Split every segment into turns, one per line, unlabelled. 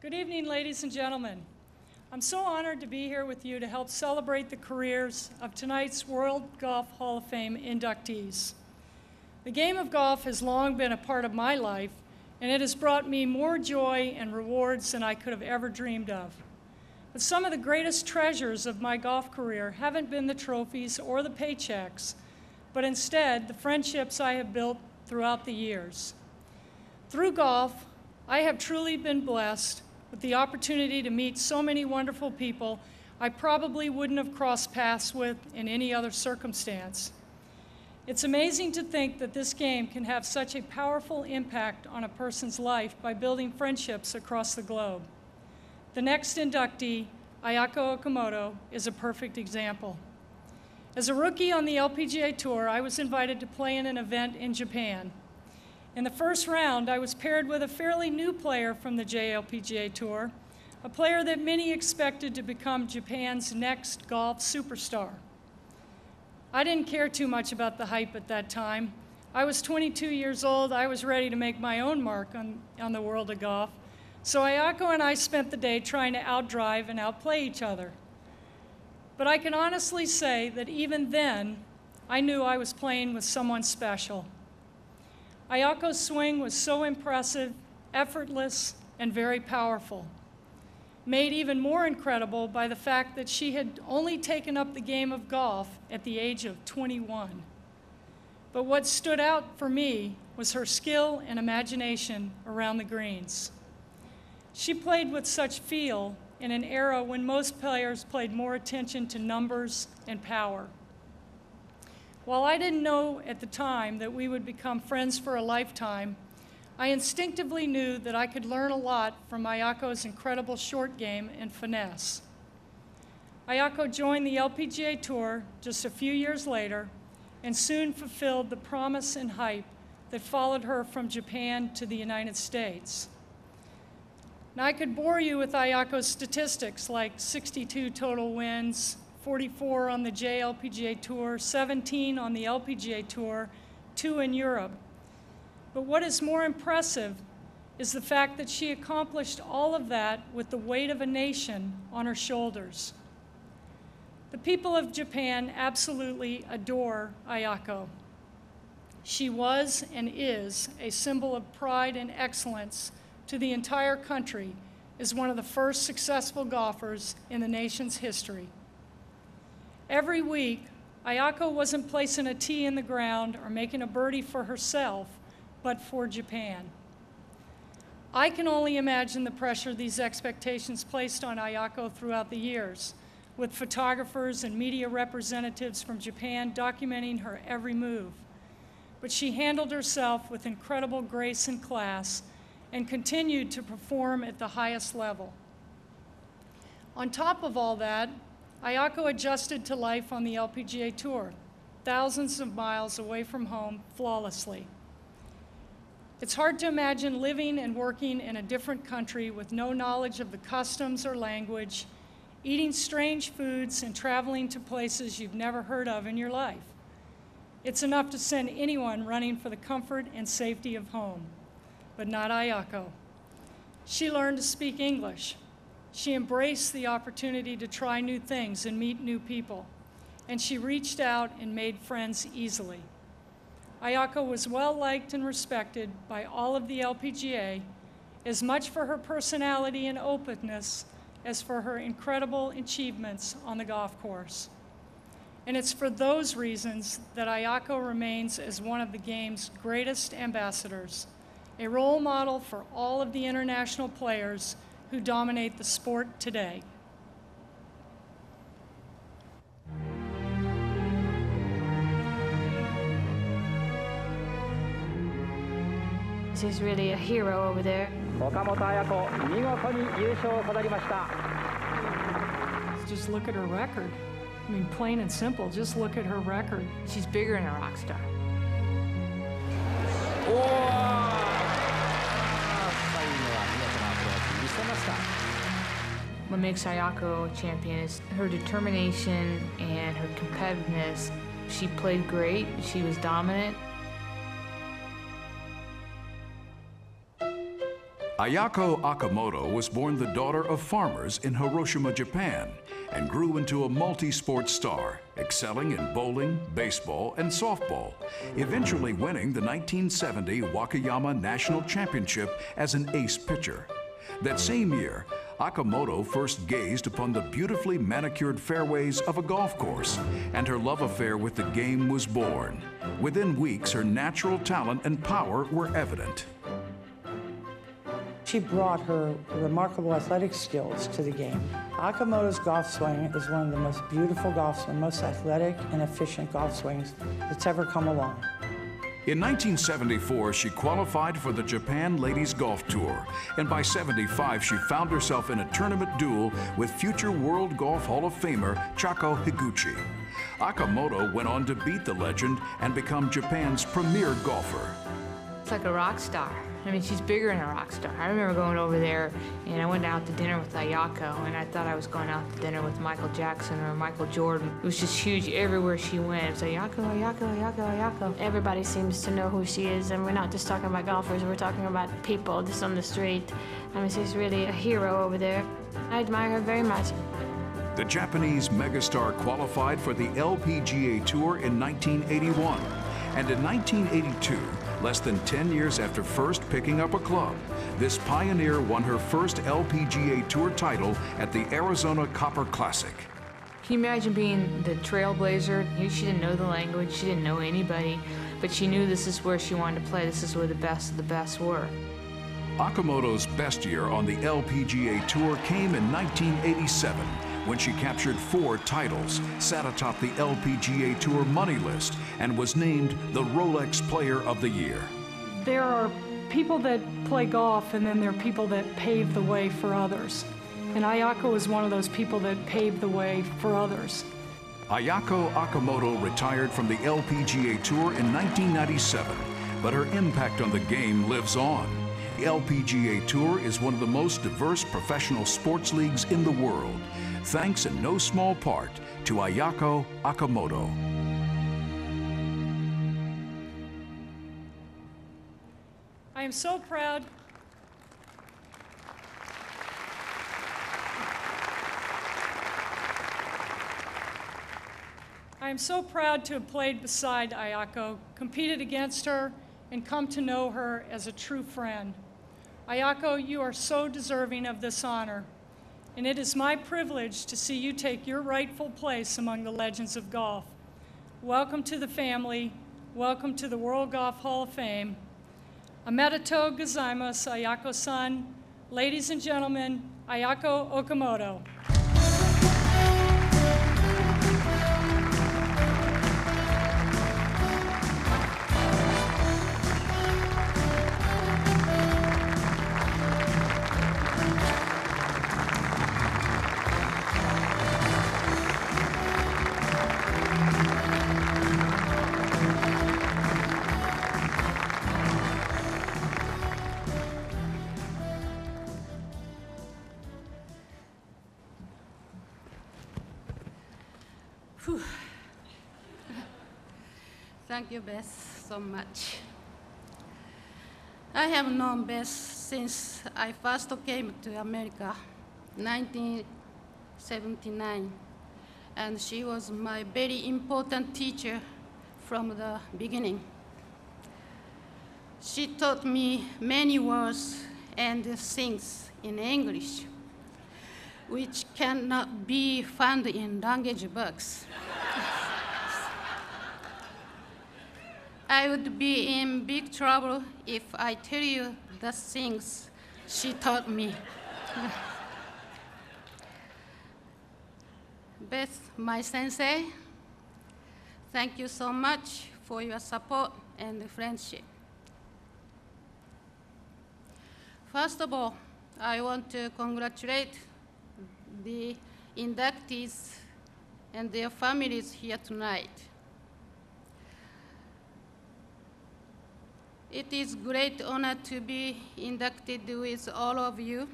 Good evening, ladies and gentlemen. I'm so honored to be here with you to help celebrate the careers of tonight's World Golf Hall of Fame inductees. The game of golf has long been a part of my life, and it has brought me more joy and rewards than I could have ever dreamed of. But some of the greatest treasures of my golf career haven't been the trophies or the paychecks, but instead the friendships I have built throughout the years. Through golf, I have truly been blessed with the opportunity to meet so many wonderful people I probably wouldn't have crossed paths with in any other circumstance. It's amazing to think that this game can have such a powerful impact on a person's life by building friendships across the globe. The next inductee, Ayako Okamoto, is a perfect example. As a rookie on the LPGA Tour, I was invited to play in an event in Japan. In the first round, I was paired with a fairly new player from the JLPGA Tour, a player that many expected to become Japan's next golf superstar. I didn't care too much about the hype at that time. I was 22 years old. I was ready to make my own mark on the world of golf. So Ayako and I spent the day trying to outdrive and outplay each other. But I can honestly say that even then, I knew I was playing with someone special. Ayako's swing was so impressive, effortless, and very powerful, made even more incredible by the fact that she had only taken up the game of golf at the age of 21. But what stood out for me was her skill and imagination around the greens. She played with such feel in an era when most players paid more attention to numbers and power. While I didn't know at the time that we would become friends for a lifetime, I instinctively knew that I could learn a lot from Ayako's incredible short game and finesse. Ayako joined the LPGA Tour just a few years later and soon fulfilled the promise and hype that followed her from Japan to the United States. Now, I could bore you with Ayako's statistics like 62 total wins, 44 on the JLPGA Tour, 17 on the LPGA Tour, 2 in Europe. But what is more impressive is the fact that she accomplished all of that with the weight of a nation on her shoulders. The people of Japan absolutely adore Ayako. She was and is a symbol of pride and excellence to the entire country as one of the first successful golfers in the nation's history. Every week, Ayako wasn't placing a tee in the ground or making a birdie for herself, but for Japan. I can only imagine the pressure these expectations placed on Ayako throughout the years, with photographers and media representatives from Japan documenting her every move. But she handled herself with incredible grace and class and continued to perform at the highest level. On top of all that, Ayako adjusted to life on the LPGA Tour, thousands of miles away from home, flawlessly. It's hard to imagine living and working in a different country with no knowledge of the customs or language, eating strange foods, and traveling to places you've never heard of in your life. It's enough to send anyone running for the comfort and safety of home, but not Ayako. She learned to speak English. She embraced the opportunity to try new things and meet new people, and she reached out and made friends easily. Ayako was well-liked and respected by all of the LPGA, as much for her personality and openness as for her incredible achievements on the golf course. And it's for those reasons that Ayako remains as one of the game's greatest ambassadors, a role model for all of the international players who dominate the sport today.
She's really a hero over there.
Okamoto Ayako, 見事に優勝を飾りました。
Just look at her record. I mean, plain and simple, just look at her record.
She's bigger than a rock star. What makes Ayako a champion is her determination and her competitiveness. She played great, she was dominant.
Ayako Okamoto was born the daughter of farmers in Hiroshima, Japan, and grew into a multi-sport star, excelling in bowling, baseball, and softball, eventually winning the 1970 Wakayama National Championship as an ace pitcher. That same year, Okamoto first gazed upon the beautifully manicured fairways of a golf course, and her love affair with the game was born. Within weeks, her natural talent and power were evident.
She brought her remarkable athletic skills to the game. Okamoto's golf swing is one of the most beautiful golf swings, most athletic and efficient golf swings that's ever come along.
In 1974, she qualified for the Japan Ladies Golf Tour, and by '75, she found herself in a tournament duel with future World Golf Hall of Famer Chako Higuchi. Okamoto went on to beat the legend and become Japan's premier golfer.
It's like a rock star. I mean, she's bigger than a rock star. I remember going over there, and I went out to dinner with Ayako, and I thought I was going out to dinner with Michael Jackson or Michael Jordan. It was just huge everywhere she went. It was Ayako, Ayako, Ayako, Ayako.
Everybody seems to know who she is, and we're not just talking about golfers, we're talking about people just on the street. I mean, she's really a hero over there. I admire her very much.
The Japanese megastar qualified for the LPGA Tour in 1981, and in 1982, less than 10 years after first picking up a club, this pioneer won her first LPGA Tour title at the Arizona Copper Classic.
Can you imagine being the trailblazer? She didn't know the language, she didn't know anybody, but she knew this is where she wanted to play, this is where the best of the best were.
Okamoto's best year on the LPGA Tour came in 1987, when she captured 4 titles, sat atop the LPGA Tour money list, and was named the Rolex Player of the Year.
There are people that play golf, and then there are people that pave the way for others. And Ayako is one of those people that paved the way for others.
Ayako Okamoto retired from the LPGA Tour in 1997, but her impact on the game lives on. The LPGA Tour is one of the most diverse professional sports leagues in the world, thanks in no small part to Ayako Okamoto.
I am so proud. I am so proud to have played beside Ayako, competed against her, and come to know her as a true friend. Ayako, you are so deserving of this honor, and it is my privilege to see you take your rightful place among the legends of golf. Welcome to the family. Welcome to the World Golf Hall of Fame. Omedetou gozaimasu, Ayako-san. Ladies and gentlemen, Ayako Okamoto.
Thank you, Beth, so much. I have known Beth since I first came to America, 1979, and she was my very important teacher from the beginning. She taught me many words and things in English, which cannot be found in language books. I would be in big trouble if I tell you the things she taught me. Beth, my sensei, thank you so much for your support and friendship. First of all, I want to congratulate the inductees and their families here tonight. It is a great honor to be inducted with all of you,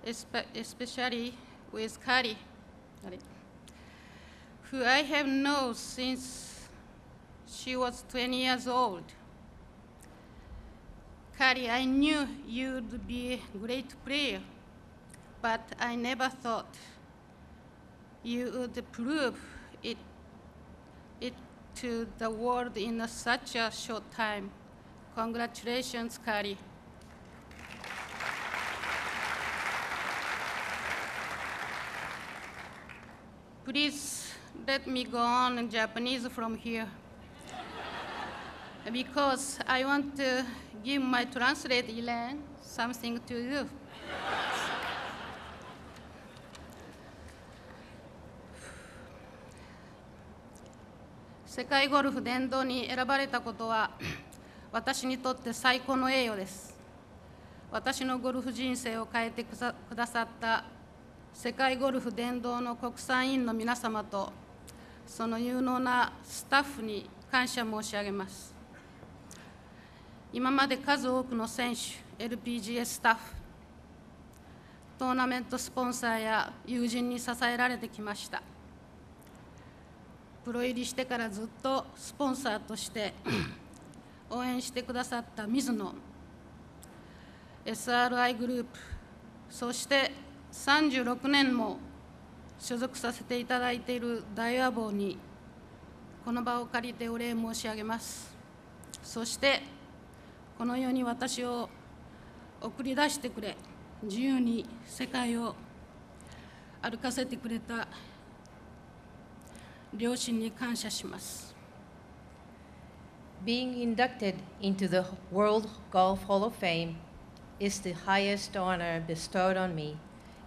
especially with Kari, who I have known since she was 20 years old. Kari, I knew you'd be a great player, but I never thought you would prove it to the world in such a short time. Congratulations, Kari. Please let me go on in Japanese from here. Because I want to give my translator, Elaine, something to do. 世界ゴルフ殿堂に選ばれたことは私にとって最高の栄誉です。私のゴルフ人生を変えてくださった世界ゴルフ殿堂の国際委員の皆様とその有能なスタッフに感謝申し上げます。今まで数多くの選手、LPGA スタッフ、トーナメントスポンサーや友人に支えられてきました。プロ入りしてからずっとスポンサーとして応援してくださった水野、SRI グループ、そして36年も所属させていただいている大和坊にこの場を借りてお礼申し上げます。そしてこの世に私を送り出してくれ、自由に世界を歩かせてくれた両親に感謝します。
Being inducted into the World Golf Hall of Fame is the highest honor bestowed on me,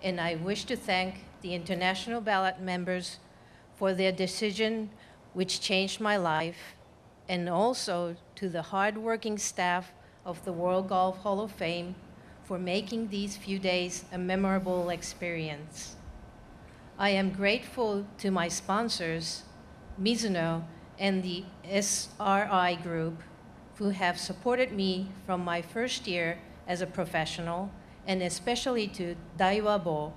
and I wish to thank the International Ballot members for their decision which changed my life, and also to the hard-working staff of the World Golf Hall of Fame for making these few days a memorable experience. I am grateful to my sponsors, Mizuno and the SRI Group, who have supported me from my first year as a professional, and especially to Daiwabo,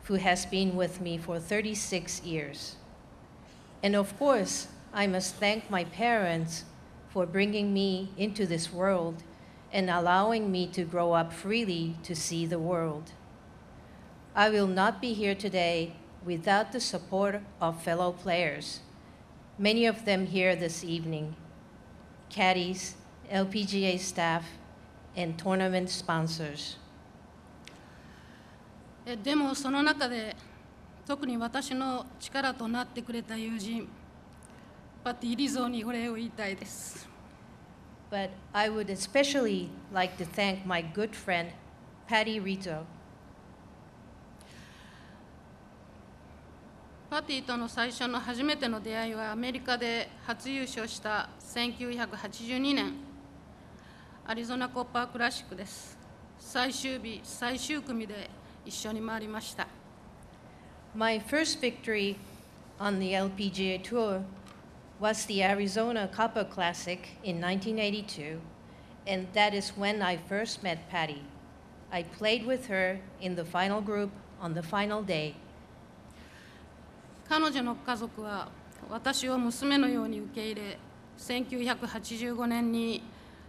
who has been with me for 36 years. And of course, I must thank my parents for bringing me into this world and allowing me to grow up freely to see the world. I will not be here today without the support of fellow players, many of them here this evening, caddies, LPGA staff, and tournament sponsors.
でもその中で特に私の力となってくれた友人、パティ・リゾーにお礼を言いたいです。
But I would especially like to thank my good friend, Patty Rizzo.
パティとの最初の初めての出会いはアメリカで初優勝した1982年アリゾナコッパークラシックです。最終日、最終組で一緒に回りました。
My first victory on the LPGA Tour was the Arizona Copper Classic in 1982, and that is when I first met Patty. I played with her in the final group on the final day.
彼女の家族は私を娘のように受け入れ、1985年に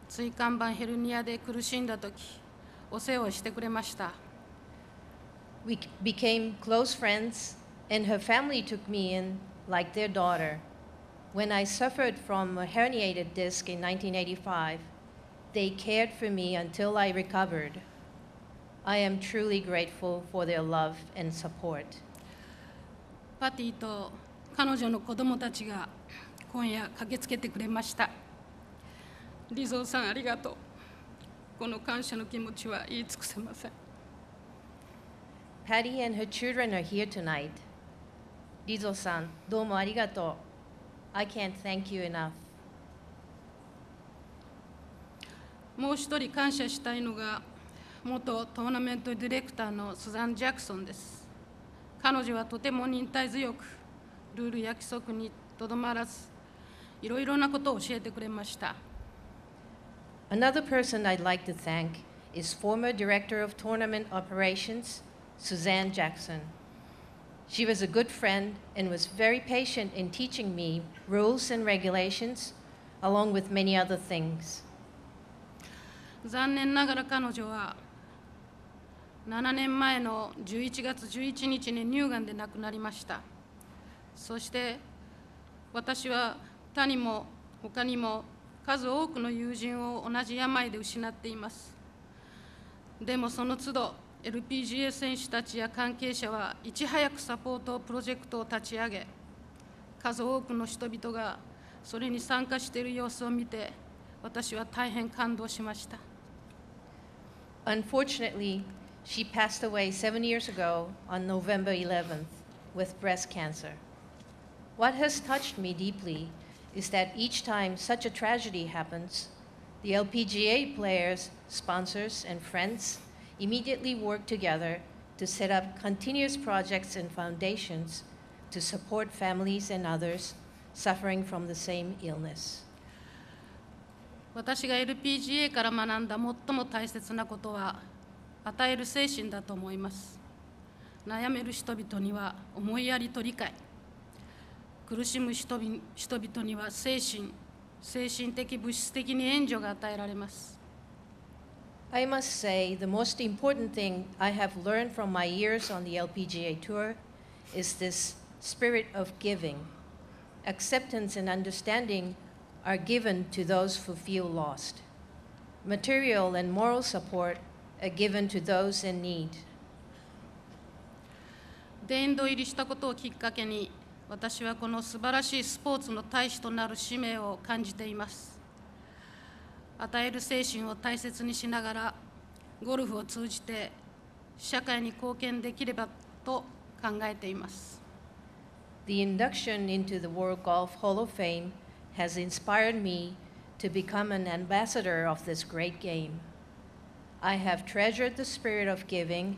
椎間板ヘルニアで苦しんだ時、お世話をしてくれました。
We became close friends, and her family took me in like their daughter. When I suffered from a herniated disc in 1985, they cared for me until I recovered. I am truly grateful for their love and support.
パティと彼女の子供たちが今夜駆けつけてくれました。リゾーさんありがとう。この感謝の気持ちは言い尽くせません。
Patty and her children are here tonight. Rizzo-san, どうもありがとう。I can't thank you enough.
もう一人感謝したいのが元トーナメントディレクターのスザン・ジャクソンです。彼女はとても忍耐強く、ルールや規則にとどまらず、いろいろなことを教えてくれました。
Another person I'd like to thank is former Director of Tournament Operations, Suzanne Jackson. She was a good friend and was very patient in teaching me rules and regulations, along with many other things.
残念ながら彼女は7年前の11月11日に乳がんで亡くなりました。そして私は他にも他にも数多くの友人を同じ病で失っています。でもその都度 LPGA 選手たちや関係者はいち早くサポートプロジェクトを立ち上げ、数多くの人々がそれに参加している様子を見て、私は大変感動しました。
Unfortunately, she passed away 7 years ago on November 11th with breast cancer. What has touched me deeply is that each time such a tragedy happens, the LPGA players, sponsors, and friends immediately work together to set up continuous projects and foundations to support families and others suffering from the same illness.
私が LPGA から学んだ最も大切なことは、与える精神だと思います。悩める人々には思いやりと理解、苦しむ人々には精神的物質的に援助が与えられます。
I must say, the most important thing I have learned from my years on the LPGA Tour is this spirit of giving. Acceptance and understanding are given to those who feel lost. Material and moral support are given to those in need.
殿堂入りしたことをきっかけに、私はこの素晴らしいスポーツの大使となる使命を感じています。与える精神を大切にしながら、ゴルフを通じて社会に貢献できればと考えています。
The induction into the World Golf Hall of Fame has inspired me to become an ambassador of this great game. I have treasured the spirit of giving,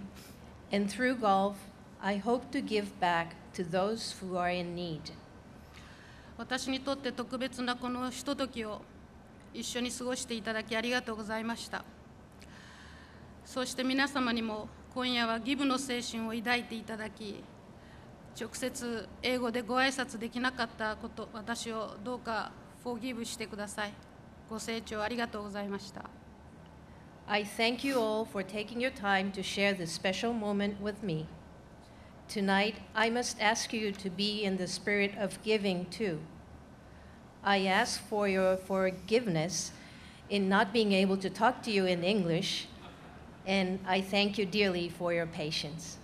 and through golf, I hope to give back to those who are in need.
私にとって特別なこのひとときを一緒に過ごしていただきありがとうございました。そして皆様にも今夜はギブの精神を抱いていただき、直接英語でご挨拶できなかったこと、私をどうかforgiveしてください。ご清聴ありがとうございました。
I thank you all for taking your time to share this special moment with me. Tonight, I must ask you to be in the spirit of giving too. I ask for your forgiveness in not being able to talk to you in English, and I thank you dearly for your patience.